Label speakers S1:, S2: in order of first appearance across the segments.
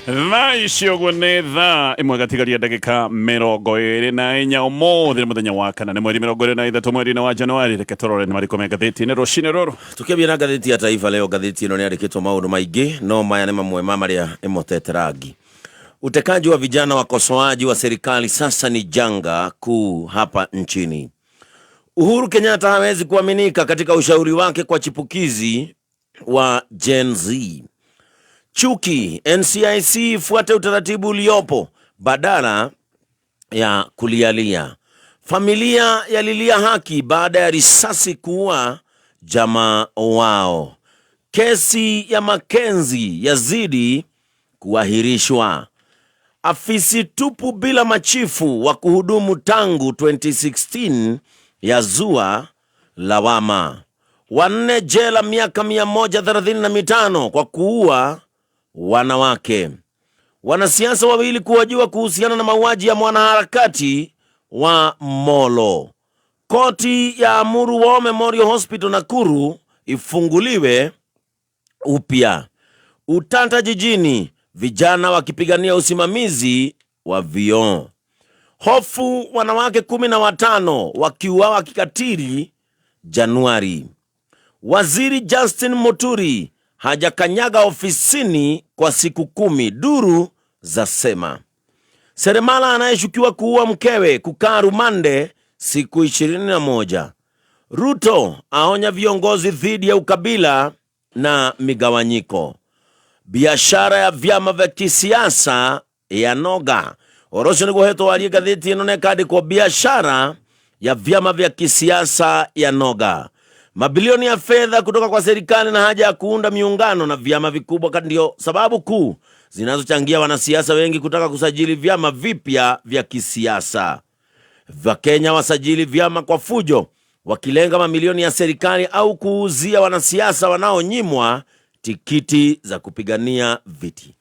S1: Thaa icio nĩ thaa ĩmwe gatigaria ndagĩka 24 ũmũthĩ nĩ mũthenya wa kana nĩ mweri 23 mweri-inĩ wa Januari. Reke tũrore nĩ marĩkũ me ngathĩti-inĩ rũcinĩ rũrũ.
S2: Tukĩambia na ngathĩti ya Taifa leo, ngathĩti ĩno nĩ yandĩkĩtwo maũndũ maingĩ, no maya nĩ mamwe ma marĩa ĩmotete rangi. Utekaji wa vijana wakosoaji wa serikali sasa ni janga kuu hapa nchini. Uhuru Kenyatta hawezi kuaminika katika ushauri wake kwa chipukizi wa Gen Z. Chuki, NCIC fuate utaratibu uliopo badala ya kulialia. Familia yalilia haki baada ya risasi kuua jamaa wao. Kesi ya Makenzi yazidi kuahirishwa. Afisi tupu bila machifu wa kuhudumu tangu 2016 yazua lawama. Wanne jela miaka 135 kwa kuua wanawake. Wanasiasa wawili kuhojiwa kuhusiana na mauaji ya mwanaharakati wa Molo. Koti ya amuru War Memorial Hospital Nakuru ifunguliwe upya. Utata jijini, vijana wakipigania usimamizi wa vyoo. Hofu, wanawake 15 wakiuawa kikatili Januari. Waziri Justin Muturi hajakanyaga ofisini kwa siku 10, duru za sema. Seremala anayeshukiwa kuua mkewe kukaa rumande siku 21. Ruto aonya viongozi dhidi ya ukabila na migawanyiko. Biashara ya vyama vya kisiasa ya noga. Orosho ni guheto wali gatheti ino nekadi kwa biashara ya vyama vya kisiasa ya noga. Mabilioni ya fedha kutoka kwa serikali na haja ya kuunda miungano na vyama vikubwa ndio sababu kuu zinazochangia wanasiasa wengi kutaka kusajili vyama vipya vya kisiasa. Wakenya wasajili vyama kwa fujo, wakilenga mamilioni ya serikali au kuuzia wanasiasa wanaonyimwa tikiti za kupigania viti.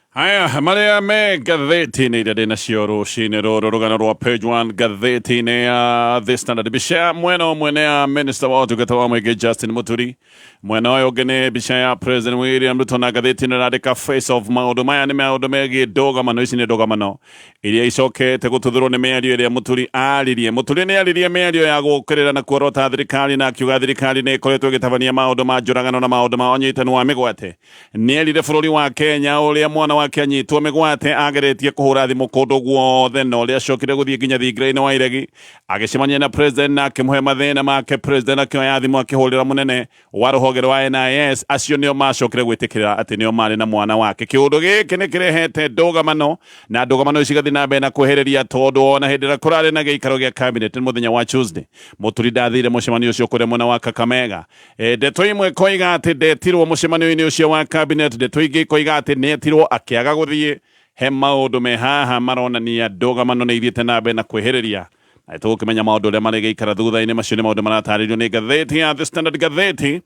S1: Haya, maria me gatheti-inĩ iria ndĩna cio rũcinĩ rũrũ, rũgano rwa page 1 gatheti-inĩ ya The Standard. Bica mwena ũmwe nĩ ya Minister wa ũtungata wa mũingĩ Justin Muturi, mwena ũyũ ũngĩ nĩ bica ya President William Ruto, na gatheti-inĩ ĩrandĩka face of maũndũ maya nĩ maũndũ megiĩ ndũgamano. Ici nĩ ndũgamano iria icokete gũtuthũrwo nĩ mĩario ĩrĩa Muturi aririe. Muturi nĩ aririe mĩario ya gũkĩrĩra na kuorota thirikari, na akiuga thirikari nĩ ĩkoretwo ĩgĩtabania maũndũ ma njũragano na maũndũ ma ũnyitani wa mĩgwate. Nĩ erire bũrũri wa Kenya ũrĩa mwana wake anyitwo mĩgwate ageretie kũhũra thimũ kũndũ guothe, no ũrĩa acokire gũthiĩ nginya thingira-inĩ wa iregi, agĩcemania na president na akĩmũhe mathĩna make. President akĩoya thimũ akĩhũrĩra mũnene wa rũhonge rwa NIS. Acio nĩo macokire gwĩtĩkĩra atĩ nĩo marĩ na mwana wake. Kĩũndũ gĩkĩ nĩ kĩrehete ndũgamano, na ndũgamano ici gathiĩ na mbere na kwĩhĩrĩria, tondũ ona hĩndĩ ĩrĩa kũrarĩ na gĩikaro gĩa cabinet mũthenya wa Tuesday, Muturi ndathire mũcemanio ũcio kũrĩa mwena wa Kakamega. Ndeto imwe koiga atĩ ndetirwo mũcemanio-inĩ ũcio wa cabinet, ndeto ingĩ koiga atĩ nĩetirwo akĩaga gũthiĩ. He maũndũ me haha maronania ndũgamano nĩ ithiĩte na mbere na kwĩhĩrĩria, na tũgũkĩmenya maũndũ ũrĩa marĩ gĩikara thutha-inĩ. Macio nĩ maũndũ maratarĩrio nĩ ngathĩti ya The Standard, gathĩti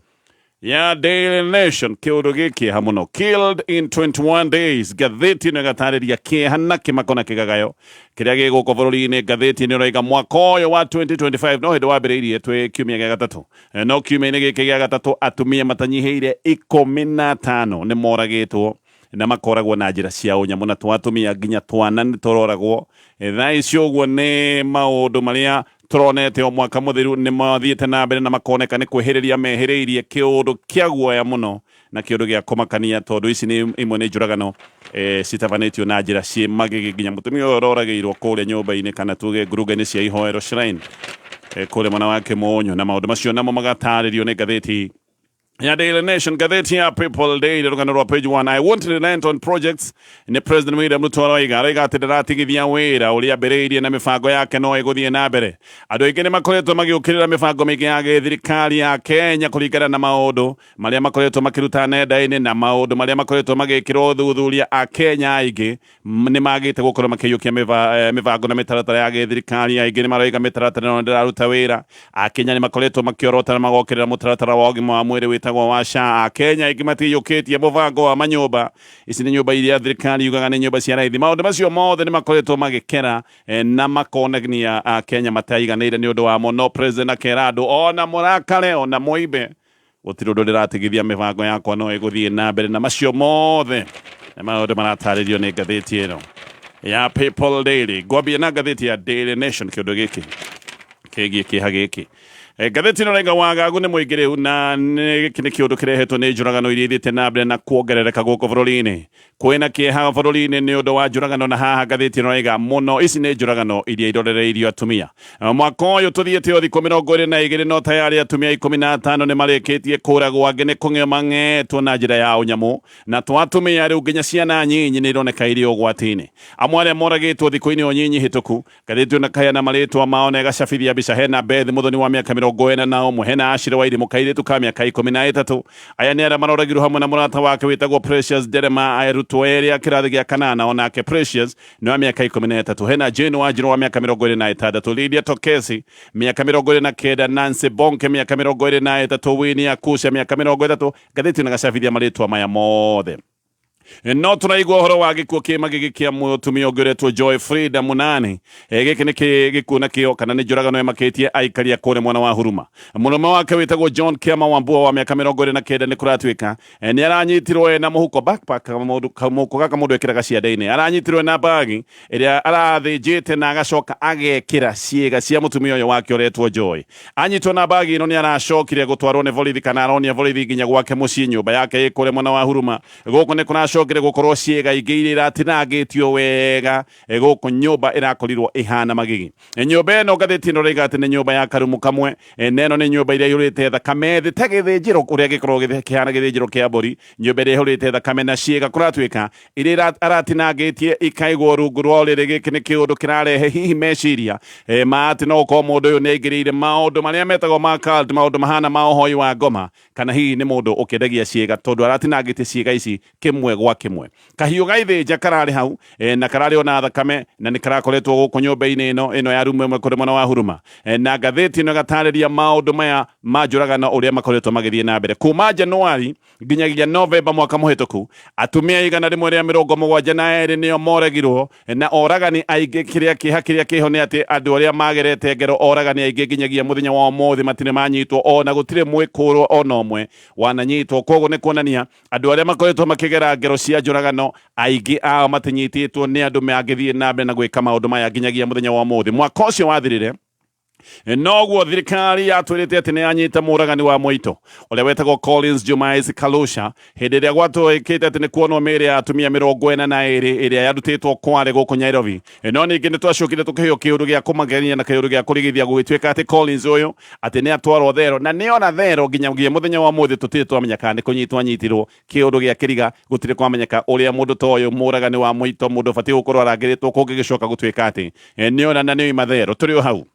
S1: ya Daily Nation. Kĩũndũ gĩkĩ mũno, killed in 21 days. Gathĩti nĩ gatarĩria kĩeha na kĩmako na kĩgagayo kĩrĩa gĩgũkũ bũrũri-inĩ. Gathĩti nĩ ũraiga mwaka ũyũ wa 2025 no hĩndĩ wambĩrĩirie twĩ kiumia gĩa gatatũ, no kiumia-inĩ gĩkĩ gĩa gatatũ atumia matanyihĩire 15 nĩ moragĩtwo na makoragwo na njĩra cia ũnyamũ, na twatumia nginya twana nĩ tũroragwo. Thaa icio ũguo nĩ maũndũ marĩa tũronete o mwaka mũthiru nĩ mathiĩte na mbere na makoneka nĩ kwĩhĩrĩria mehĩrĩirie. Kĩũndũ kĩa guoya mũno na kĩũndũ gĩa kũmakania, tondũ ici nĩ imwe nĩ njũragano citabanĩtio na njĩra ciĩ magigi. Nginya mũtumia ũyũ ũroragĩirwo kũrĩa nyũmba-inĩ kana tuge ngurunga-inĩ cia ihoero shrine kũrĩa mwana wake Mũnyo, na maũndũ macio namo magatarĩrio nĩ ngathĩti ya Daily Nation. Gatheti ya People Daily, rũgano rwa page 1. I want to relent on projects ni President William Ruto aroiga atĩ ndaratigithia wĩra ũrĩa ambĩrĩirie na mĩbango yake no ĩgũthiĩ na mbere. Andũ aingĩ nĩ makoretwo magĩũkĩrĩra mĩbango mĩingĩ ya thirikari ya Kenya kũringana na maũndũ marĩa makoretwo makĩruta nenda-inĩ na maũndũ marĩa makoretwo magĩkĩrwo ũthuthuria. A Kenya aingĩ nĩ magĩte gũkorwo makĩiyũkia mĩbango na mĩtaratara ya thirikari. Aingĩ nĩ maroiga mĩtaratara no ndĩraruta wĩra. A Kenya nĩ makoretwo makĩorota na magokĩrĩra mũtaratara wa ũgima wa mwĩrĩ wĩtagwo wa SHA. Kenya ingĩ matiyũkĩtie mũbango wa manyũmba. Ici nĩ nyũmba iria thirikari yugaga nĩ nyũmba cia raithi. Maũndũ macio mothe nĩ makoretwo magĩkera na makonania Kenya mataiganĩire nĩ ũndũ wamo. No president akera andũ ona mũrakare ona moibe gũtirĩ ũndũ ndĩratigithia mĩbango yakwa no ĩgũthiĩ na mbere, na macio mothe na maundu maratarĩrio nĩ ngathĩti ĩno ya People Daily. Ngwambia na ngathĩti ya Daily Nation kĩũndũ gĩkĩ kĩgiĩ kĩeha gĩkĩ. Ngathĩti ĩno rauga wagagu nĩ mũingĩ rĩu na gĩkĩ nĩ kĩũndũ kĩrehetwo nĩ njũragano iria ithiĩte na mbere na kuongerereka gũkũ bũrũri-inĩ. Kwĩna kĩeha bũrũri-inĩ nĩ ũndũ wa njũragano, na haha ngathĩti ĩno rauga mũno ici nĩ njũragano iria irorereirio atumia. Mwaka ũyũ tũthiĩte o thikũ 22 no tayari atumia 15 nĩ marĩkĩtie kũragwo, angĩ nĩ kũng'io mang'etwo na njĩra ya ũnyamũ, na twatumia rĩu nginya ciana nyinyi nĩ ironeka irĩ ũgwati-inĩ. Amwe arĩa moragĩtwo thikũ-inĩ o nyinyi hĩtũku, ngathĩti ĩno kaheana marĩtwa mao na ĩgacabithia mbica. Hena Beth Muthoni wa mĩaka 40 na ũmwe, hena Ashira wa Irimũ kairĩtu ka mĩaka 13. Aya nĩ arĩa maroragirwo hamwe na mũrata wake wĩtagwo Precious Derema, arutwo erĩ a kĩrathi gĩa kanana, onake Precious nĩ wa mĩaka 13. Hena Jane Wanjiru wa mĩaka 26, Lydia Tokesi mĩaka 29, Nancy Bonke mĩaka 23, Winnie Akusha mĩaka 30. Ngathĩti ĩno ĩgacabithia marĩtwa maya mothe. No tũraigua ũhoro wa gĩkuũ kĩ magigi kĩa mũtumia ũngĩ ũretwo Joy Frida Munani. Gĩkĩ nĩ gĩkuũ nakĩo kana nĩ njũragano ĩmakĩtie aikari a kũrĩa mwena wa Huruma. Mũrũme wake wĩtagwo John Kema Wambua wa mĩaka 29 nĩ kũratuĩka nĩ aranyitirwo na mũhuko backpack, mũhuko gaka mũndũ ekĩraga ciande-inĩ, aranyitirwo na bagi ĩrĩa arathĩnjĩte na agacoka agekĩra ciĩga cia mũtumia ũyũ wake ũretwo Joy. Anyitwo na bagi ĩno nĩ aracokire gũtwarwo nĩ borithi kana aronia borithi nginya gwake mũciĩ, nyũmba yake ĩ kũrĩa mwena wa Huruma. Gũkũ nĩ kũracokire gũkorwo ciĩga ingĩ iria iratinangĩtio wega, gũkũ nyũmba ĩrakorirwo ĩhana magigi. Nyũmba ĩno ngathĩti ĩno rauga atĩ nĩ nyũmba ya karumu kamwe, na ĩno nĩ nyũmba iria ihũrĩte thakame thĩ ta gĩthĩnjĩro ũrĩa gĩkoragwo kĩhana gĩthĩnjĩro kĩa mbũri. Nyũmba ĩrĩa ihũrĩte thakame na ciĩga kũratuĩka iria aratinangĩtie ikaigwo rungu rwa ũrĩrĩ. Gĩkĩ nĩ kĩũndũ kĩrarehe hihi meciria ma atĩ no gũkorwo mũndũ ũyũ nĩ aingĩrĩire maũndũ marĩa metagwo ma cult, maũndũ mahana ma ũhoi wa ngoma, kana hihi nĩ mũndũ ũkĩendagia ciĩga tondũ aratinangĩtie ciĩga ici kĩmwe gwa kĩmwe. Kahiũ gaithĩnja kararĩ hau na kararĩ ona thakame, na nĩ karakoretwo gũkũ nyũmba-inĩ ĩno ya rumu ĩmwe kũrĩ mwena wa Huruma. Na ngathĩti ĩno ĩgatarĩria maũndũ maya ma njũragano ũrĩa makoretwo magĩthiĩ na mbere kuma Januari nginyagia Novemba mwaka mũhĩtũku. Atumia 172 nĩo moragirwo, na oragani aingĩ kĩeha kĩrĩa kĩho nĩ atĩ andũ arĩa magerete ngero oragani aingĩ nginyagia mũthenya wa ũmũthĩ matirĩ manyitwo, ona gũtirĩ mwĩkũrwo ona ũmwe wananyitwo. Koguo nĩ kuonania andũ arĩa makoretwo makĩgera ngero cia njũragano aingĩ ao matinyitĩtwo nĩ andũ mangĩthiĩ na mbere na gwĩka maũndũ maya nginyagia mũthenya wa ũmũthĩ. Mwaka ũcio wathirire noguo thirikari yatwĩrĩte atĩ nĩ yanyita mũragani wa Moito ũrĩa wetagwo Collins Jumais Kalusha, hĩndĩ ĩrĩa gwatũĩkĩte atĩ nĩ kuonwo mĩĩrĩ ya atumia 42 ĩrĩa yarutĩtwo Kwale gũkũ Nairobi. No ningĩ nĩ twacokire tũkĩheo kĩũndũ gĩa kũmagenia na kĩũndũ gĩa kũrigithia gũgĩtuĩka atĩ Collins ũyũ atĩ nĩ atwarwo thero, na nĩ ona thero nginyagia mũthenya wa ũmũthĩ tũtirĩ twamenya kana nĩ kũnyitwo anyitirwo. Kĩũndũ gĩa kiriga gũtirĩ kwamenyeka ũrĩa mũndũ ta ũyũ mũragani wa Moito mũndũ batiĩ gũkorwo arangĩrĩtwo kũngĩgĩcoka gũtuĩka atĩ nĩ ona na nĩ oima thero. Tũrĩ o hau.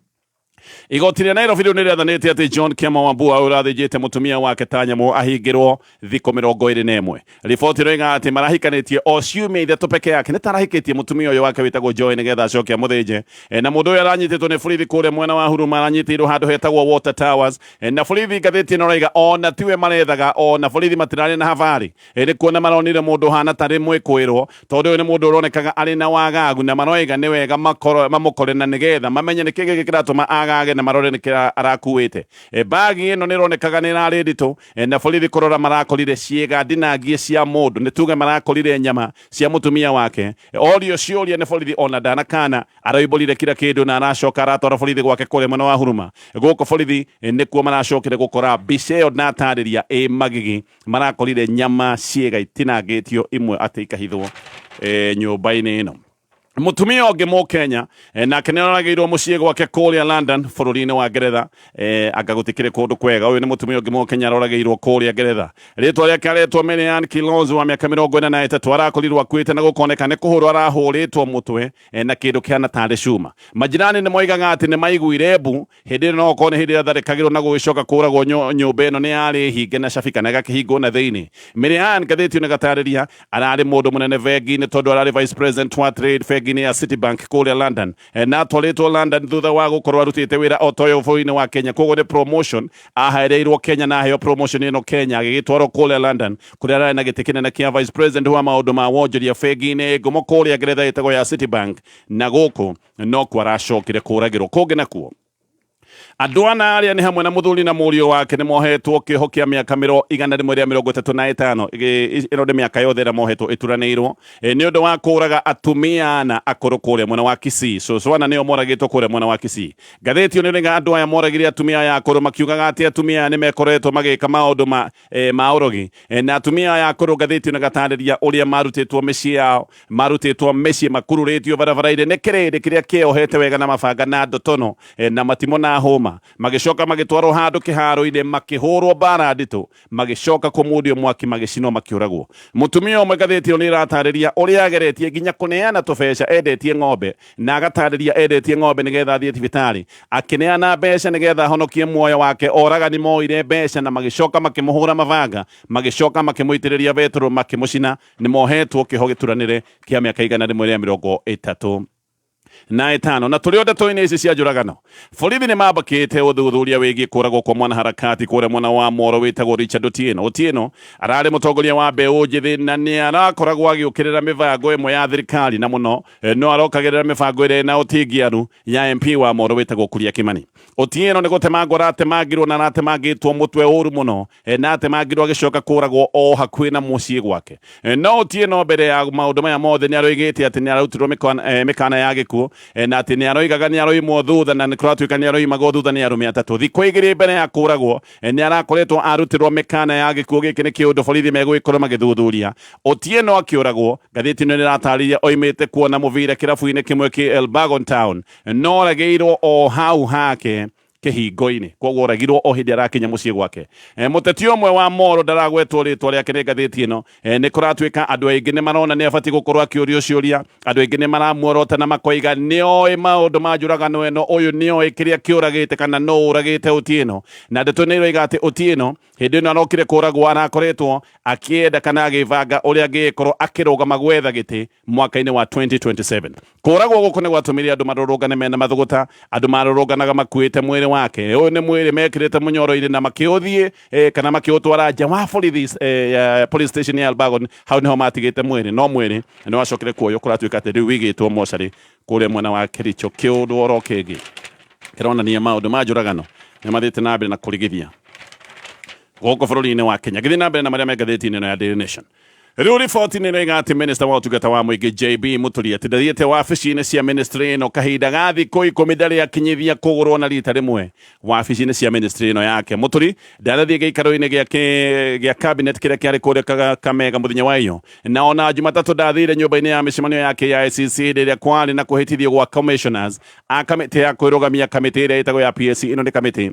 S1: Igoti rĩa Nairobi rĩu nĩ rĩathanĩte atĩ John Kema Wambua ũrathĩnjĩte mũtumia wake ta nyamũ ahingĩrwo thikũ 21. Riboti ĩroiga atĩ marahikanĩtie o ciumia ithatũ peke yake. Nĩ tarahikĩtie mũtumia ũyũ wake wĩtagwo Joy nĩgetha acoke amũthĩnje. Na mũndũ ũyũ aranyitĩtwo nĩ borithi kũrĩa mwena wa Huruma, aranyitĩirwo handũ hetagwo Water Towers. Na borithi ngathĩti ĩno ĩroiga ona tiwe marethaga, ona borithi matirarĩ na habarĩ. Nĩ kuona maronire mũndũ hana tarĩ mwĩkũĩrwo, tondũ ũyũ nĩ mũndũ ũronekaga arĩ na wagagu, na maroiga nĩ wega mamũkore na nĩgetha mamenye nĩ kĩĩ kĩratũma agage na marore nĩ arakuĩte. Bagi ĩno nĩ ĩronekaga nĩ ĩrarĩ nditũ, na borithi kũrora marakorire ciĩga ndinangie cia mũndũ, nĩ tuge marakorire nyama cia mũtumia wake. Orio ciũria nĩ borithi ona ndanakana, aroimbũrire kira kĩndũ na aracoka aratwara borithi gwake kũrĩa mwena wa Huruma. Gũkũ borithi nĩkuo maracokire gũkora mbica ĩyo ndatarĩria ĩ magigi, marakorire nyama ciĩga itinangĩtio imwe atĩ ikahithwo nyũmba-inĩ ĩno. Mutumia ũngĩ Mũkenya nake nĩ oragĩirwo mũciĩ gwake kũrĩa London bũrũri-inĩ wa Ngeretha, anga gũtikĩrĩ kũndũ kwega. Ũyũ nĩ mũtumia ũngĩ Mũkenya aroragĩirwo kũrĩa Ngeretha. Rĩtwa rĩake aretwo Marian Kilonzo wa mĩaka 43, arakorirwo akuĩte na gũkoneka nĩ kũhũrwo arahũrĩtwo mũtwe na kĩndũ kĩhana tarĩ cuma. Majirani nĩ moigaga atĩ nĩ maiguire mbu hĩndĩ ĩno no gũkorwo nĩ hĩndĩ ĩrĩa tharĩkagĩrwo na gũgĩcoka kũragwo nyũmba ĩno nĩ yarĩ hinge na cabi kana ĩgakĩhingwo na thĩinĩ. Marian ngathĩti ĩno ĩgatarĩria ararĩ mũndũ mũnene bengi-inĩ tondũ ararĩ vice president wa trade bengi ya Citibank kũrĩa London, na atwarĩtwo London thutha wa gũkorwo arutĩte wĩra o ta ũyũ bũrũri-inĩ wa Kenya. Koguo nĩ promotion ahereirwo Kenya na aheo promotion ĩno Kenya, agĩgĩtwarwo kũrĩa London kũrĩa ararĩ na gĩtĩ kĩnene kĩa vice president wa maũndũ ma wonjoria bengi-inĩ ngumo kũrĩa Ngeretha ĩtagwo ya Citibank, na gũkũ no kuo aracokire kũragĩrwo. Kũngĩ nakuo Andwana aria ni hamwe na muthuri na murio wake ni mohetwo kiho kia miaka 135 ino de miaka yothe ra mohetwo ituranirwo ni undu wa kuraga atumia na akuru kuria mwena wa Kisii. So swana ni omoragitwo kuria mwena wa Kisii. Gatheti ni renga andu aya moragire atumia ya akuru makiugaga ati atumia ni mekoretwo magika maundu ma urogi na atumia ya akuru. Gatheti ni gatariria uria marutitwo micii yao, marutitwo micii makururitio barabara-ine ni kirindi kiria kiohete wega na mabanga na ndotono na matimo na homa magicoka magitwarwo handu kiharo-ine makihurwo bara nditu magicoka kumudio mwaki magicino makiuragwo. Mutumia umwe Gatheti ni ratariria uria ageretie nginya kuneana tubeca endetie ng'ombe na agatariria endetie ng'ombe nigetha athie thibitari akineana mbeca nigetha honokie muoyo wake. Oragani moire mbeca na magicoka makimuhura mabanga magicoka makimuitiriria betro makimucina. Ni mohetwo kiho gituranire kia miaka 135 na turi othe toine ici cia njuragano. Borithi ni mambakite uthuthuria wigie kuragwo kwa mwana harakati kuria mwena wa Molo witagwo Richard Otieno arari mutongoria wa mbeu njithi na ni arakoragwo agiukirira mibango imwe ya thirikari na muno no arokagirira mibango ire na utingiaru ya MP wa Molo witagwo Kuria Kimani. Otieno ni gutemangwo ratemangirwo na ratemangitwo mutwe uru muno na atemangirwo agicoka kuragwo o hakuhi na mucii gwake. No Otieno mbere ya maundu maya mothe ni aroigite ati ni arutirwo mikana ya gikuo na ati ni aroigaga ni aroimwo thutha na nikuratuika ni aroimagwo thutha ni arume atatu. Thiku igiri mbere ya kuragwo ni arakoretwo arutirwo mikana ya gikuo. Giki ni kiundu borithi megwikorwo magithuthuria. Otieno akiuragwo. Gatheti ni ratariria oimite kuona muvira kirabu-ine kimwe ki Elbagon Town no rageirwo o hau hake kihingo-ini koguo ragirwo o hindi arakinya mucii gwake. Muteti umwe wa Molo ndaragwetwo ritwa riake ni Gatheti ino ni kuratuika andu aingi ni marona ni abati gukorwo akiurio ciuria. Andu aingi ni maramuorota na makoiga ni oi maundu ma njuragano eno uyu ni oi kiria kiuragite kana no uragite Otieno. Na ndeto ni iroiga ati Otieno hindi ino arokire kuragwo arakoretwo akienda kana agivanga uria angikorwo akirugama gwetha giti mwaka-ini wa 2027. Kuragwo guku ni gwatumire andu marurungane mena mathuguta, andu marurunganaga makuite mwiri wake. Uyu ni mwiri mekirite munyoro-ini na makiuthie kana makiutwara nja wa police station ya Elbagon. Hau niho matigite mwiri no mwiri ni wacokire kuoyo kuratuika ati riu wigitwo mochari kuria mwena wa Kericho. Kiundu oro kingi kironania maundu ma njuragano ni mathite na mbere na kurigithia goko bururi-ini wa Kenya. Githi na mbere na maria me Gatheti-ini ino ya Daily Nation. Riu riboti ni rega ati minista wa utungata wa muingi JB Muturi ati ndathiite wabici-ini cia ministry ino kahinda ga thiku 10 ndari akinyithia kugurwo na rita rimwe wabici-ini cia ministry ino yake. Muturi ndarathie giikaro-ini gia cabinet kiria kiari kuria Kakamega muthenya wa iyo na ona Jumatatu ndathire nyumba-ini ya micemanio yake ya ICC riria kwari na kuhitithio gwa commissioners a kamiti ya kwirugamia kamiti iria itagwo ya PSC. Ino ni kamiti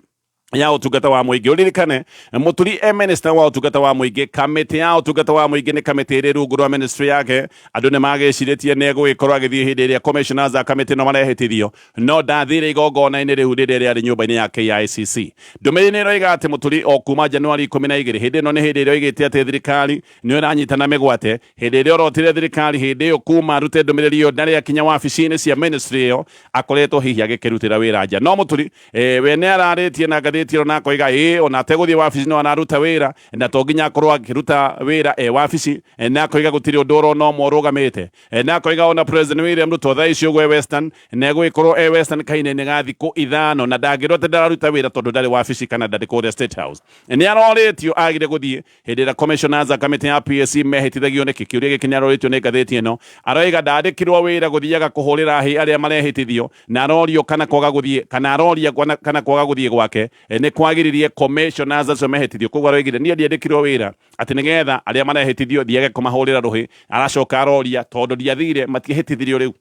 S1: ya utungata wa muingi. Uririkane Muturi minister wa utungata wa muingi. Kamiti ya utungata wa muingi ni kamiti iri rungu rwa ministry yake. Andu ni magiciritie ni egwikorwo agithie hindi iria commissioners a kamiti no marehitithio no ndathire igongona-ini riu riria ari nyumba-ini yake ya ICC. Ndumiri ni iroiga ati Muturi o kuma Januari 12 hindi ino ni hindi iria oigite ati thirikari ni iranyitana migwate. Hindi iria orotire thirikari hindi iyo kuma arute ndumiriri iyo ndari akinya wabici-ini cia ministry iyo akoretwo hihi agikirutira wira nja. No Muturi we ni araritie na Gatheti na koiga ona teguthie wabici no anaruta wira na to nginya akorwo akiruta wira wabici na koiga gutiri undu oro no morugamite na koiga ona President William Ruto thaa icio gwe Western na egwikorwo Western kaine-ini ga thiku 5 na ndangirwo ndararuta wira tondu ndari wabici kana ndari kuria State House. Ni aroretio agire guthie hindi ira commissioners a kamiti ya PSC mehitithagio ni kiuria giki ni aroretio ni Gatheti ino aroiga ndandikirwo wira guthiaga kuhurira hi aria marehitithio na arorio kana kwaga guthie kana aroria kana kwaga guthie gwake ni kwagiririe commissioners acio mehitithio. Koguo aroigire ni ndiandikirwo wira ati nigetha aria marehitithio thiage kumahurira ruhi. Aracoka aroria tondu ndiathire matihitithirio riu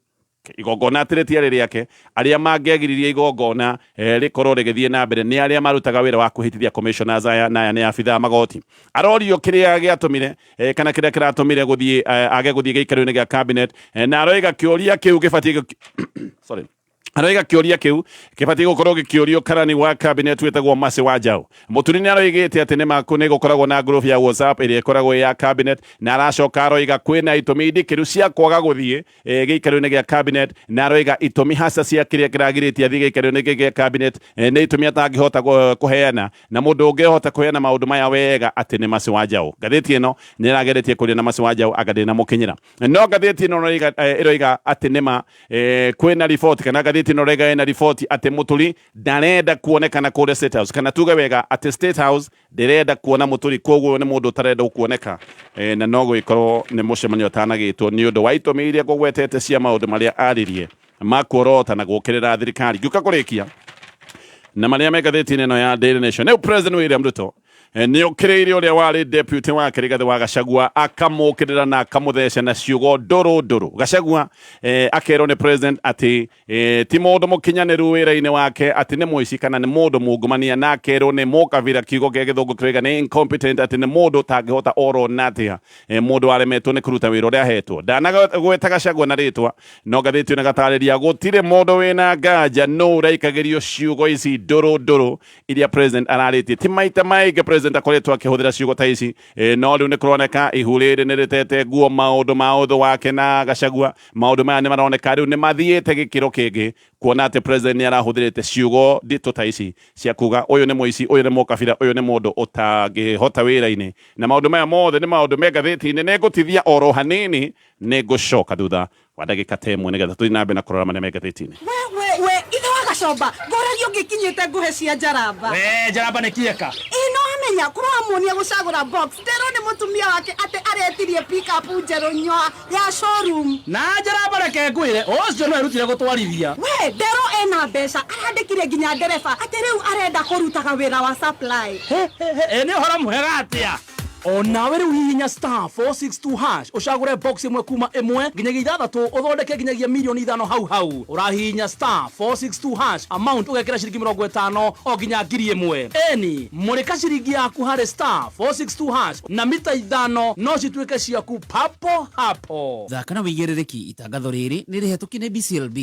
S1: igongona atirĩtie rĩake aria mangiagiririe igongona rikorwo rigithie na mbere ni aria marutaga wira wa kuhitithia commissioners aya na ni abitha magoti. Arorio kiria giatumire kana kiria kiratumire guthie age guthie giikaro-ini gia cabinet na aroiga kiuria kiu gibatie sorry aroiga kiuria kiu kibati gukorwo gikiurio karani wa cabinet wetagwo Mase wa Njau. Muturi ni aroigite ati ni makune gukoragwo na group ya WhatsApp iria ikoragwo ya cabinet na aracoka aroiga kwina itumi ndikiru cia kwaga guthie giikaro-ini gia cabinet na aroiga itumi hasa cia kiria kiragiritie athie giikaro-ini gia cabinet ni itumi atangihota kuheana na mundu ungihota kuheana maundu maya wega ati ni Mase wa Njau. Gatheti ino ni rageretie kuria na Mase wa Njau agade na mukinyira no Gatheti ino iroiga ati nima kwina report kana Gatheti Magathitiini no rega ena riboti ati Muturi ndarenda kuonekana kure State House kana tuge wega ati State House ndirenda kuona Muturi koguo ni mundu utarenda kuoneka na no gwikorwo ni mucemanio tanagitwo ni undu wa itumi iria gugwetete cia maundu maria aririe makuorota na gukirira thirikari ngiuka kurikia na maria me ngathĩti-inĩ ĩno ya Daily Nation new President William Ruto ni ukiriire uria wari deputy wa kiriga wa Gachagua akamukirira na akamutheca na ciugo nduru Gachagua akerwo ni president ati ti mundu mukinyaniru wira-ini wake ati ni muici kana ni mundu mungumania na akerwo ni mukavira kiugo gia githungu kiriga ni incompetent ati ni mundu tangihota oro natia mundu aremetwo ni kuruta wira uria ahetwo ndanagweta Gachagua na ritwa no ngathĩti-inĩ gatariria gutire mundu wina nganja no uraikagirio ciugo ici nduru iria president araritie ti maita maige president akoretwo akihuthira ciugo ta ici no riu ni kuroneka ihurire ni ritete guo maundu wake na Gachagua maundu maya ni maroneka riu ni mathiite gikiro kingi kuona ati president ni arahuthirite ciugo ndito ta ici cia kuga uyu ni muici uyu ni mukabira uyu ni mundu utangihota wira-ini na maundu maya mothe ni maundu me ngathĩti-inĩ ni ngutithia oro hanini ni ngucoka thutha wa ndagika temwe nigetha tuthi nambe na kurora maria me ngathĩti-inĩ
S3: we ithe wa Gacomba ngorario ngikinyite nguhe cia njaramba
S4: njaramba nĩ kieka
S3: ino amenya kuramuonia gucagura box tero ni mutumia wake ati aretirie pick up njeru nywa ya showroom
S4: na njaramba reke ngwire ucio no erutire gutwarithia
S3: we ndero ena mbeca arandikire nginya ndereba ati riu arenda kurutaga wira wa supply
S4: ni hora muhega atia onawe riu hihinya *462# ucagure box imwe kuma imwe nginyagia ithathatu uthondeke nginyagia milioni 5 hau urahihinya *462# amount ugekira ciringi 50 o nginya 1000 eni murika ciringi yaku hari *462# na mita 5 no cituike ciaku papo hapo
S5: thaka na wigiririki itangatho riri ni rihetũki ni BCLB.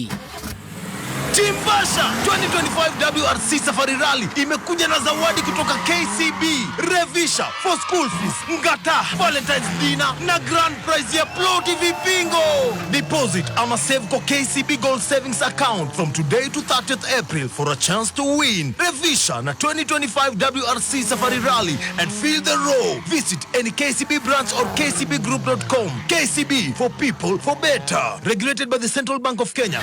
S6: Timbasha 2025 WRC Safari Rally imekuja na zawadi kutoka KCB, revisha for school fees, ngata, Valentine's dinner na grand prize ya Pro TV bingo. Deposit ama save kwa KCB Gold Savings account from today to 30th April for a chance to win. Revisha na 2025 WRC Safari Rally and feel the row. Visit any KCB branch or kcbgroup.com. KCB, for people, for better. Regulated by the Central Bank of Kenya.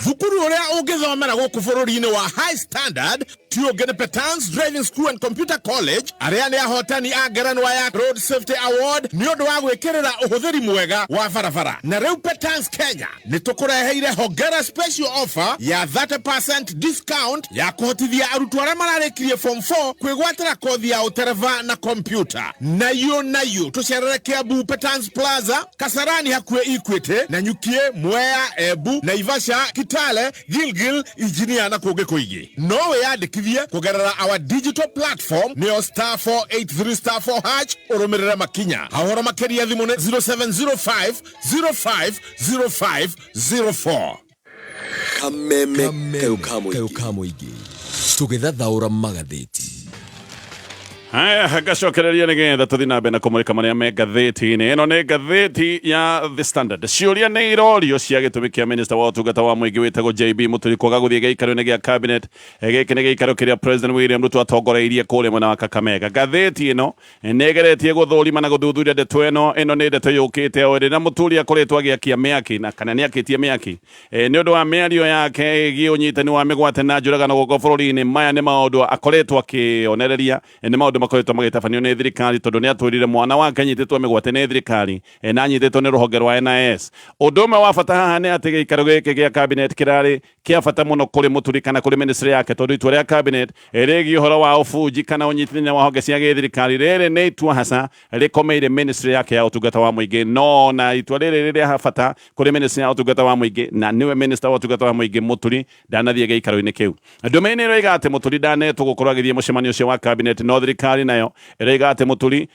S7: Thukuru uria ungithomera guku bururi-ini wa High Standard Tiogene Petans Driving School and Computer College aria ni ahotani a ngerenwa ya Road Safety Award ni undu wa gwikirira uhuthiri mwega wa barabara na riu Petans Kenya ni tukureheire hongera special offer ya 30% discount ya kuhotithia arutwo aria mararikirie form 4 kwigwatira kothi ya utereva na computer nayo tucerere Kiambu Petans Plaza Kasarani hakuhe Equity na Nyukie Mwea Embu Naivasha Kitale Gilgil Engineer na kungi kuingi no yandikithie kugerera our digital platform neo *483*4# urumirire makinya hahoro makeria thimu 0705 050504
S8: kameme keukamuigi tugithathaura magathĩti.
S1: Haya gacokereria nigetha tuthi nambe na kumurika maria me ngathĩti-inĩ ĩno nĩ ngathĩti ya The Standard ciũria nĩ irorio cia gĩtũmi kĩa minister wa ũtungata wa mũingĩ wĩtagwo JB Muturi kwaga gũthiĩ gĩikaro-inĩ gĩa cabinet gĩkĩ nĩ gĩikaro kĩrĩa President William Ruto atongoreirie kũrĩa mwena wa Kakamega. Ngathĩti ĩno nĩgeretie gũthũrima na gũthuthuria ndeto ĩno nĩ ndeto yũkĩte o rĩrĩa Muturi akoretwo agĩakia mĩaki na kana nĩakĩtie mĩaki nĩ ũndũ wa mĩario yake ĩgiĩ ũnyitani wa mĩgwate na njũragano gũkũ bũrũri-inĩ. Maya nĩ maũndũ akoretwo akĩonereria nĩ maũndũ makoretwo magĩtabanio nĩ thirikari tondũ nĩ atwĩrire mwana wake anyitĩtwo mĩgwate nĩ thirikari na anyitĩtwo nĩ rũhonge rwa NIS. Ũndũ ũmwe wa bata haha nĩ atĩ gĩikaro gĩkĩ gĩa cabinet kĩrarĩ kĩa bata mũno kũrĩ Muturi kana kũrĩ ministry yake tondũ itua rĩa cabinet rĩgiĩ ũhoro wa ũbunji kana ũnyitithania wa honge cia gĩthirikari rĩrĩ nĩ itua hasa rĩkomeire ministry yake ya ũtungata wa mũingĩ no na itua rĩrĩ rĩrĩa bata kũrĩ ministry ya ũtungata wa mũingĩ na nĩwe minister wa ũtungata wa mũingĩ Muturi ndanathiĩ gĩikaro-inĩ kĩu. Ndũmĩrĩri ĩroiga atĩ Muturi ndanetwo gũkorwo agĩthiĩ mũcemanio ũcio wa cabinet no thirikari nayo ĩroiga atĩ Muturi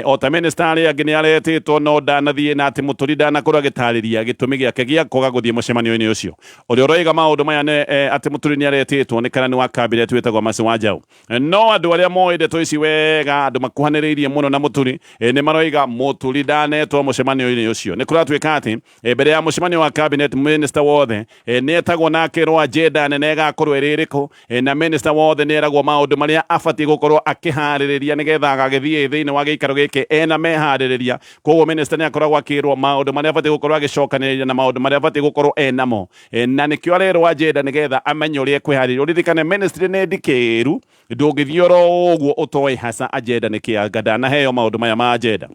S1: o ta minister arĩa angĩ nĩ aretĩtwo no ndanathiĩ na atĩ Muturi ndanakorwo agĩtarĩria gĩtũmi gĩake gĩa kwaga gũthiĩ mũcemanio-inĩ ũcio. Ũrĩa ũroiga maũndũ maya nĩ atĩ Muturi nĩ aretĩtwo nĩ karani wa cabinet wĩtagwo Mercy Wanjaũ no andũ arĩa moĩ ndeto ici wega andũ makuhanĩrĩirie mũno na Muturi nĩ maroiga Muturi ndanetwo mũcemanio-inĩ ũcio. Nĩ kũratuĩka atĩ mbere ya mũcemanio wa cabinet minister wothe nĩ etagwo na akerwo agenda nene ĩgakorwo ĩrĩ ĩrĩkũ na minister wothe nĩ eragwo maũndũ marĩa abatiĩ gũkorwo akĩharĩria kwĩharĩrĩria nĩgetha agagĩthiĩ thĩinĩ wa gĩikaro gĩkĩ ena meharĩrĩria. Koguo minister nĩ akoragwo akĩrwo maũndũ marĩa abatiĩ gũkorwo agĩcokanĩrĩria na maũndũ marĩa abatiĩ gũkorwo enamo, na nĩkĩo arerwo agenda nĩgetha amenye ũrĩa ekwĩharĩrĩria. Ũririkane ministry nĩ ndikĩru, ndũngĩthiĩ oro ũguo ũtoĩ haca agenda nĩ kĩanga, ndanaheo maũndũ maya ma agenda.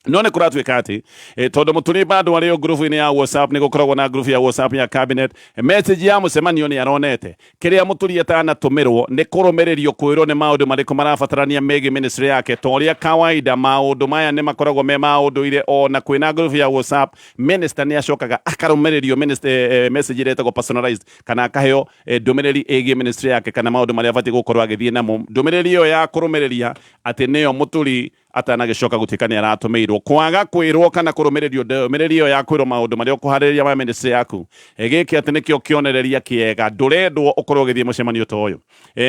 S1: No nä kå ratuä atä tondå må tå rä bandå arä o ngurubu-inä ya WhatsApp nä gå koragwo na ngurubu ya WhatsApp ya cabinet, message ya må cemanio nä aronete kä rä a må tå ri atanatå mä rwo nä kå rå mä rä rio kwä rwo nä maå ndå marä kå marabatarania megiä ministry yake. To å rä a kawaida maå ndå maya nä makoragwo me maå ndå ire, ona kwä na ngurubu ya WhatsApp minister nä acokaga akarå mä rä rio message ä rä etagwo personalized, kana akaheo ndå mä rä ri ä giä ministry yake kana maå ndå marä a abatiä gå korwo agä thiä namo. Ndå mä rä ri ä yo ya kå rå mä rä ria atä nä yo må tå ri atanagĩcoka gũtuĩka nĩ aratũmĩirwo. Kwaga kwĩrwo kana kũrũmĩrĩrio ndũmĩrĩri ĩyo ya kwĩrwo maũndũ marĩa ũkũharĩrĩria ma ministry yaku, gĩkĩ atĩ nĩkĩo kĩonereria kĩega. Ndũrendwo ũkorwo ũgĩthiĩ mũcemanio ta ũyũ.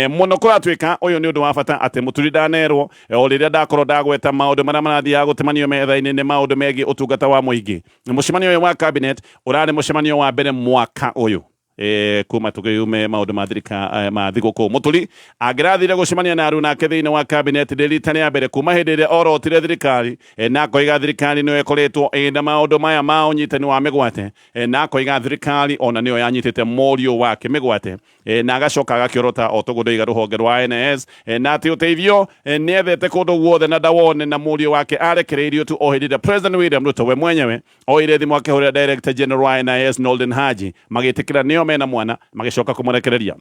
S1: Mũno kũratuĩka ũyũ nĩ ũndũ wa bata atĩ Muturi ndanerwo o rĩrĩa ndakorwo ndagweta maũndũ marĩa marathiaga gũtemanio metha-inĩ nĩ maũndũ megiĩ ũtungata wa mũingĩ. Mũcemanio ũyũ wa cabinet ũrarĩ mũcemanio wa mbere mwaka ũyũ kuma tukiume maundu ma thigũkũ. Muturi angĩrathire gũcemania na aruna ake thĩinĩ wa cabinet rita rĩa mbere kuma hĩndĩ ĩrĩa orotire thirikari, na akoiga thirikari nĩyo ĩkoretwo ĩna maũndũ maya ma ũnyitani wa mĩgwate, na akoiga thirikari ona nĩyo yanyitĩte mũriũ wake mĩgwate, na agacoka agakĩorota o tũgũndũiga rũhonge rwa NS, na atĩ ũteithio nĩ ethete kũndũ guothe na ndawone, na mũriũ wake arekereirio tu o hĩndĩ ĩrĩa President William Ruto we mwenyewe oire thimũ akĩhũrĩra Director General wa NIS Nolden Haji magĩtĩkĩra nĩyo mena mwana magĩcoka kũmũrekereria.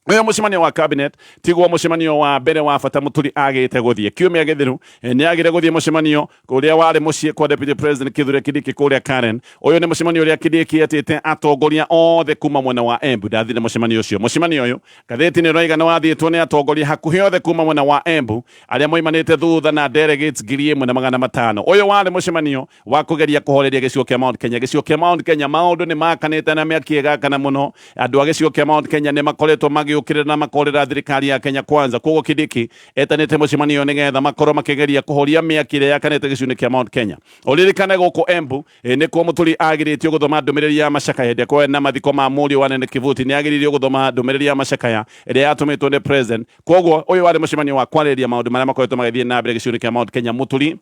S1: Ũyũ mũcemanio wa cabinet tiguo mũcemanio wa mbere wa bata Muturi agĩte gũthiĩ. Kiumia gĩthiru nĩ agĩre gũthiĩ mũcemanio ũrĩa warĩ mũciĩ kwa Deputy President Kithure Kindiki kũrĩa Karen. Ũyũ nĩ mũcemanio ũrĩa Kindiki etĩte atongoria othe kuma mwena wa Embu. Ndathire mũcemanio ũcio. Mũcemanio ũyũ ngathĩti nĩ ĩroiga nĩ wathiĩtwo nĩ atongoria hakuhĩ othe kuma mwena wa Embu arĩa moimanĩte thutha na delegates 1,500. Ũyũ warĩ mũcemanio wa kũgeria kũhoreria gĩcigo kĩa Mount Kenya. Gĩcigo kĩa Mount Kenya maũndũ nĩ makanĩte na mĩakĩegakana mũno. Andũ a gĩcigo kĩa Mount Kenya nĩ makoretwo ũkĩrĩra na makorera thirikari ya Kenya Kwanza. Koguo Kindiki etanĩte mũcemanio nĩgetha makorwo makĩgeria kũhoria mĩaki ĩrĩa yakanĩte gĩcigo-inĩ kĩa Mount Kenya. Ũririkane gũkũ Embu nĩkuo Muturi agĩrĩtio gũthoma ndũmĩrĩri ya macakaya hĩndĩ ĩrĩa na mathiko ma mũriũ wa Nene Kivuti. Nĩ agĩrĩirio gũthoma ndũmĩrĩri ya macakaya ĩrĩa yatũmĩtwo nĩ president. Koguo ũyũ warĩ mũcemanio wa kwarĩrĩria maũndũ marĩa makoretwo magĩthiĩ na mbere gĩcigo-inĩ kĩa Mount Kenya. Muturi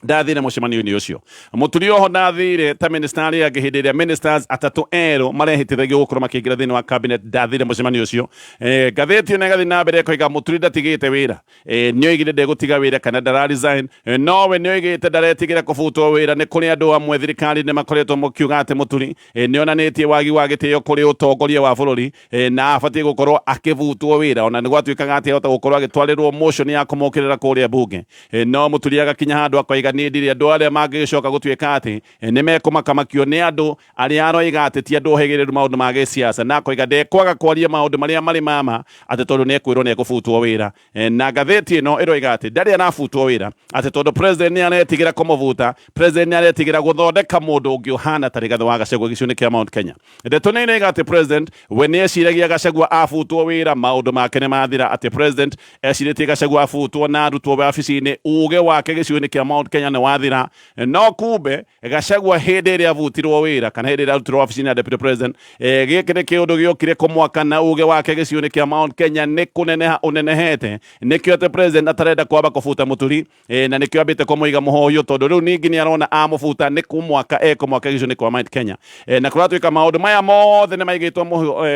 S1: ndathire mũcemanio-inĩ ũcio. Muturi oho ndathire ta minister arĩa angĩ hĩndĩ ĩrĩa ministers atatũ erũ marehĩtithagio gũkorwo makĩingĩra thĩinĩ wa cabinet. Ndathire mũcemanio ũcio. Ngathĩti ĩno ĩgathiĩ na mbere ĩkoiga Muturi ndatigĩte wĩra, nĩoigire ndegũtiga wĩra kana ndara resign, nowe nĩoigĩte ndaretigĩra kũbutwo wĩra. Nĩ kũrĩ andũ amwe thirikari nĩ makoretwo makiuga atĩ Muturi nĩonanĩtie wagi wa gĩtĩo kũrĩ ũtongoria wa bũrũri, na abatiĩ gũkorwo akĩbutwo wĩra, ona nĩ gwatuĩkaga atĩ ahota gũkorwo agĩtwarĩrwo motion ya kũmũkĩrĩra kũrĩa bunge. No Muturi agakinya handũ akoiga nĩ ndire andũ arĩa mangĩcoka gũtuĩka atĩ nĩ mekũmakamakio nĩ andũ arĩa aroiga atĩ ti andũ ohĩgĩrĩru maũndũ ma gĩsiasa, na akoiga ndekwaga kwaria maũndũ marĩa marĩ mama atĩ tondũ nĩ ekwĩrwo nĩ ekũbutwo wĩra. Na ngathĩti ĩno ĩroiga atĩ ndarĩ anabutwo wĩra, atĩ tondũ president nĩ aretigĩra kũmũbuta, president nĩ aretigĩra gũthondeka mũndũ ũngĩ ũhana ta Rigathĩ wa Gachagua gĩcigo-inĩ kĩa Mount Kenya. Ndeto nĩ ĩroiga atĩ president we nĩ eciragia Gachagua abutwo wĩra, maũndũ make nĩ mathira, atĩ president ecirĩtie Gachagua abutwo na arutwo wabici-inĩ, uge wake gĩcigo-inĩ kĩa Mount Kenya nĩ wathira. No kumbe Gachagua hĩndĩ ĩrĩa abutirwo wĩra kana hĩndĩ ĩrĩa arutirwo wabici-inĩ ya Deputy President, gĩkĩ nĩ kĩũndũ gĩokire kũmwaka na uge wake gĩcigo-inĩ kĩa Mount Kenya nĩ kũneneha ũnenehete. Nĩkĩo atĩ president atarenda kwamba kũbuta Muturi, na nĩkĩo ambĩte kũmũiga mũhohio, tondũ rĩu ningĩ nĩ arona amũbuta nĩ kũmwaka ekũmwaka gĩcigo-inĩ kwa Mount Kenya. Na kũratuĩka maũndũ maya mothe nĩ maigĩtwo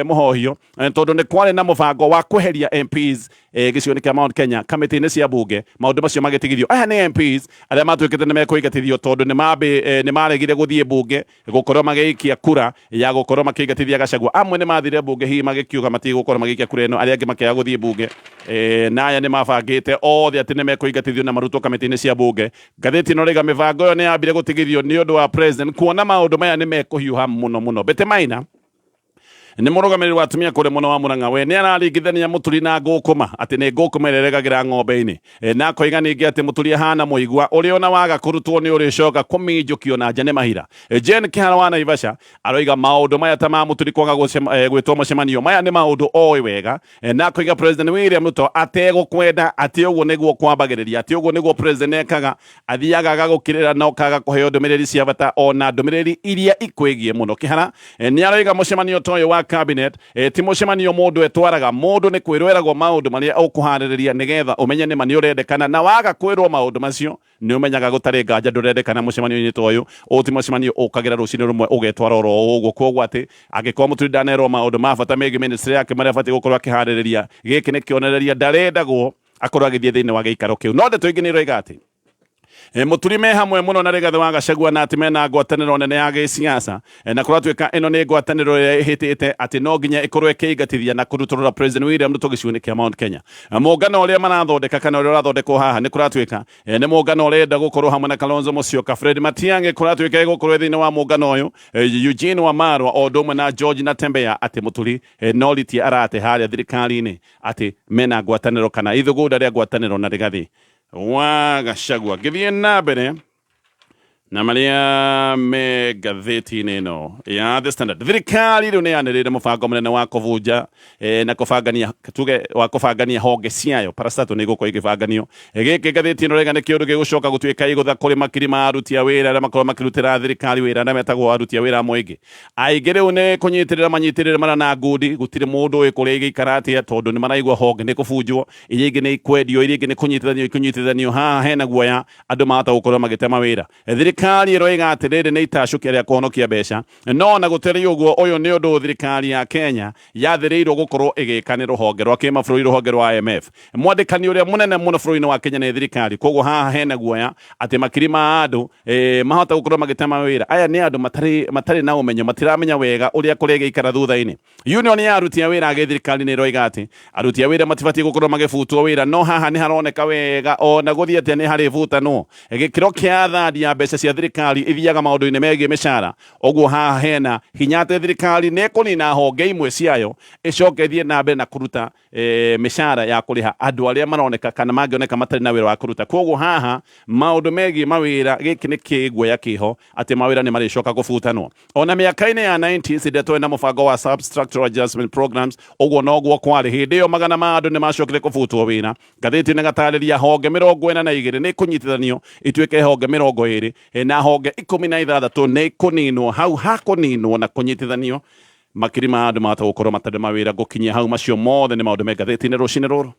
S1: mũhohio, tondũ nĩ kwarĩ na mũbango wa kweheria MPs gĩcigo-inĩ kĩa Mount Kenya kamĩtĩ-inĩ cia bunge. Maũndũ macio magĩtigithio. Aya nĩ MPs arĩa matuĩkĩte nĩ mekũingatithio tondũ nĩ maregire gũthiĩ bunge gũkorwo magĩikia kura ya gũkorwo makĩingatithia Gachagua. Amwe nĩ mathire bunge hihi magĩkiuga matigũkorwo magĩikia kura ĩno, arĩa angĩ makĩaga gũthiĩ bunge. Na aya nĩ mabangĩte othe atĩ nĩ mekũingatithio na marutwo kamĩtĩ-inĩ cia bunge. Ngathĩti ĩno rĩga mĩbango ĩyo nĩ yambire gũtigithio nĩ ũndũ wa president kuona maũndũ maya nĩ mekũhiũha mũno mũno. Bete Maina nĩ mũrũgamĩrĩri wa atumia kũrĩ mwena wa Murang'a, we nĩ araringithania Muturi na ngũkũma atĩ nĩ ngũkũma ĩrĩa ĩregagĩra ng'ombe-inĩ, na akoiga ningĩ atĩ Muturi ahana mũigua ũrĩa ona waga kũrutwo nĩ ũrĩcoka kũminjũkio na nja nĩ mahira. Jane Kĩhara wa Naivasha aroiga maũndũ maya ta ma Muturi kwaga gwĩtwo mũcemanio maya nĩ maũndũ oĩ wega, na akoiga President William Ruto ategũkwenda atĩ ũguo nĩguo kwambagĩrĩria, atĩ ũguo nĩguo president ekaga, athiaga agagũkĩrĩra na ũkaga kũheo ndũmĩrĩri cia bata ona ndũmĩrĩri iria ikwĩgiĩ mũno. Kĩhara nĩ aroiga mũcemanio ta ũyũ wa cabinet ti mucemanio mundu etwaraga mundu ni kwirweragwo maundu maria ukuhaririria nigetha umenye ni mani urendekana na waga kwirwo maundu macio ni umenyaga gutari nganja ndurendekana mucemanio-ini ta uyu uti mucemanio ukagira rucini rumwe ugetwara oro uguo koguo ati angikorwo Muturi ndanerwo maundu ma bata megie ministry yake maria abati gukorwo akihaririria giki ni kionereria ndarendagwo akorwo agithie thiini wa giikaro kiu no ndeto ingi ni iroiga ati Muturi me hamwe muno na Rigathi wa Gachagua na ati mena ngwataniro nene ya giciaca na kuratwika ino ni ngwataniro ria ihitite ati no nginya ikorwo ikiingatithia na kuruturura President William Ruto giciuni kia Mount Kenya. Muungano uria marathondeka kana uria urathondekwo haha ni kuratwika ni muungano urenda gukorwo hamwe na Kalonzo Musyoka, Fred Matiang'i kuratwika gukorwo thiini wa muungano uyu, Eugene Wamalwa o ndumwe na George Natembeya ati Muturi no riti arate haria thirikari-ini ati mena ngwataniro kana ithuguda ria ngwataniro na Rigathi wa Gachagua. Githie na mbere na maria me ngathĩti-inĩ ĩno ya The Standard. Thirikari rĩu nĩyanĩrĩire mũbango mũnene wa kũbunja na kũbangania tuge wa kũbangania honge ciayo parastato nĩ gũkorwo igĩbanganio. Gĩkĩ ngathĩti ĩno rĩga nĩ kĩũndũ gĩgũcoka gũtuĩka igũtha kũrĩ makiri ma aruti a wĩra arĩa makorwo makĩrutĩra thirikari wĩra arĩa metagwo aruti a wĩra mũingĩ. Aingĩ rĩu nĩ kũnyitĩrĩra manyitĩrĩre mara na ngundi, gũtirĩ mũndũ ũĩ kũrĩa igĩikara atĩa tondũ nĩ maraigua honge nĩ kũbunjwo, iria ingĩ nĩ ikwendio, iria ingĩ nĩ kũnyitithanio. Haha hena guoya andũ mahota gũkorwo magĩtema wĩra. Thirikari iroiga atĩ rĩrĩ nĩ itacukia rĩa kũhonokia mbeca, no na gũtarĩ ũguo ũyũ nĩ ũndũ thirikari ya Kenya yathĩrĩirwo gũkorwo ĩgĩka nĩ rũhonge rwa kĩmabũrũri, rũhonge rwa IMF. Mwandĩkani ũrĩa mũnene mũno bũrũri-inĩ wa Kenya nĩ thirikari, koguo haha hena guoya atĩ makiri ma andũ mahota gũkorwo magĩtema wĩra. Aya nĩ andũ matarĩ na ũmenyo, matiramenya wega ũrĩa kũrĩa gĩikara thutha-inĩ. Union ya aruti a wĩra agĩ thirikari nĩ iroiga atĩ aruti a wĩra matibatiĩ gũkorwo magĩbutwo wĩra, no haha nĩ haroneka wega ona gũthiĩ atĩa nĩ harĩ butano. Gĩkĩro kĩa thandi ya mbeca cia thirikari ithiaga maũndũ-inĩ megiĩ mĩcara, ũguo haha hena hinya atĩ thirikari nĩ kũnina honge imwe ciayo ĩcoke ĩthiĩ na mbere na kũruta mĩcara ya kũrĩha andũ arĩa maroneka kana mangĩoneka matarĩ na wĩra wa kũruta. Koguo haha maũndũ megiĩ mawĩra, gĩkĩ nĩ kĩguoya kĩho atĩ mawĩra nĩ marĩcoka gũbutanwo. Ona mĩaka-inĩ ya 90s ndetwe na mũbango wa substructural adjustment programs, ũguo noguo kwarĩ. Hĩndĩ ĩyo magana ma andũ nĩ macokire gũbutwo wĩra. Ngathĩti nĩ gatarĩria honge 42 nĩ kũnyitithanio ituĩke honge 20 na honge 16 nĩ kũninwo. Hau hakũninwo na kũnyitithanio makiri ma andũ mahota gũkorwo matarĩ mawĩra. Gũkinyia hau macio mothe nĩ maũndũ me ngathĩti-inĩ rũcinĩ rũrũ.